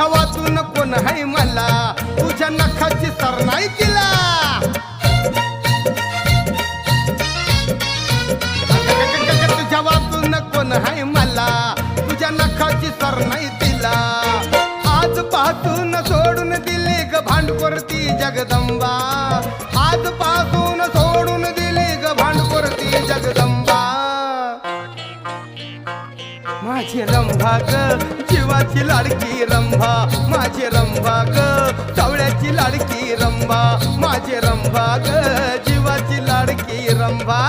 तुझ्या वाचून कोण आहे मला, तुझ्या नखाची सर नाही तिला. तुझ्या वाचून कोण आहे मला, तुझ्या नखाची सर नाही तिला. आजपासून सोडून दिली ग भांडकोरती जगदंबा, आजपासून सोडून दिली ग भांडकोरती जगदंबा. माझी रंभा ग जीवाची लाडकी रंभा, माझी रंभा ग सावळ्याची लाडकी रंभा, माझी रंभा ग जीवाची लाडकी रंभा.